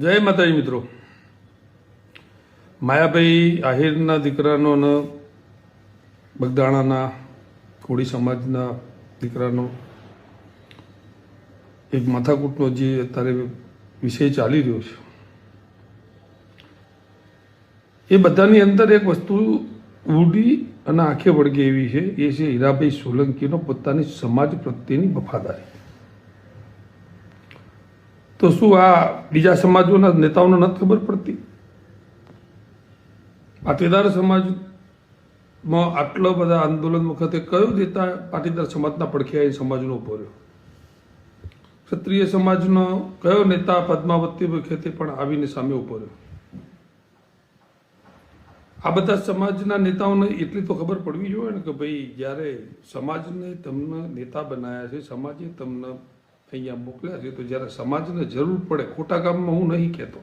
જય માતાજી મિત્રો। માયાભાઈ આહિરના દીકરાનો અને બગદાણાના કોળી સમાજના દીકરાનો એક માથાકૂટનો જે અત્યારે વિષય ચાલી રહ્યો છે, એ બધાની અંદર એક વસ્તુ ઉડી અને આંખે વળગે એવી છે, એ છે હીરાભાઈ સોલંકીનો પોતાની સમાજ પ્રત્યેની વફાદારી। તો શું આ બીજા સમાજોના નેતાઓને નથી ખબર પડતી? પાટીદાર સમાજમાં આટલા બધા આંદોલન વખતે કયો નેતા પાટીદાર સમાજના પડખે એ સમાજનો ઉભો રહ્યો? ક્ષત્રિય સમાજનો કયો નેતા પદ્માવતી વખતે પણ આવીને સામે ઉભો રહ્યો? આ બધા સમાજના નેતાઓને એટલી તો ખબર પડવી જોઈએ ને કે ભાઈ, જ્યારે સમાજને તમને નેતા બનાવ્યા છે, સમાજે તમને અહીંયા મોકલ્યા છે, તો જ્યારે સમાજને જરૂર પડે, ખોટા કામમાં હું નહીં કહેતો,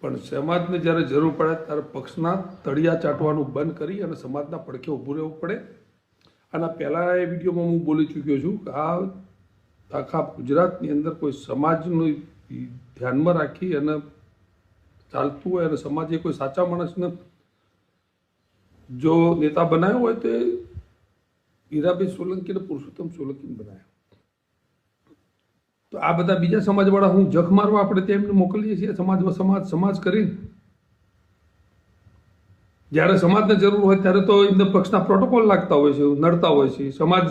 પણ સમાજને જ્યારે જરૂર પડે ત્યારે પક્ષના તળિયા ચાટવાનું બંધ કરી અને સમાજના પડખે ઊભું રહેવું પડે। આના પહેલાં એ વિડીયોમાં હું બોલી ચૂક્યો છું કે આ આખા ગુજરાતની અંદર કોઈ સમાજનું ધ્યાનમાં રાખી અને ચાલતું હોય અને સમાજે કોઈ સાચા માણસને જો નેતા બનાવ્યો હોય તો હીરાભાઈ સોલંકી અને પુરુષોત્તમ સોલંકીને બનાવ્યો। તો આ બધા બીજા સમાજવાળા હું જખ મારવા આપણે તેમને મોકલીએ છીએ સમાજ કરીને। જ્યારે સમાજને જરૂર હોય ત્યારે તો એમને પક્ષના પ્રોટોકોલ લાગતા હોય છે, નડતા હોય છે। સમાજ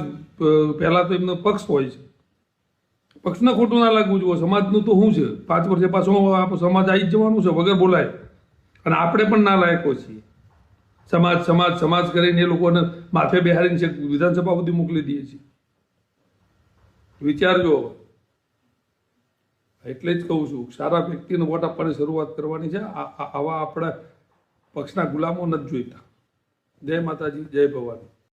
પહેલા તો એમનો પક્ષ હોય છે, પક્ષને ખોટું ના લાગવું જોઈએ। સમાજનું તો શું છે, 5 વર્ષે પાછો સમાજ આવી જ જવાનું છે વગર બોલાય, અને આપણે પણ ના લાયકો છીએ। સમાજ કરીને એ લોકોને માથે બેહારીને છે વિધાનસભા સુધી મોકલી દઈએ છીએ। વિચારજો। એટલે જ કહું છું, સારા વ્યક્તિને વોટ આપવાની શરૂઆત કરવાની છે। આવા આપણા પક્ષના ગુલામો નથી જોઈતા। જય માતાજી, જય ભવાની।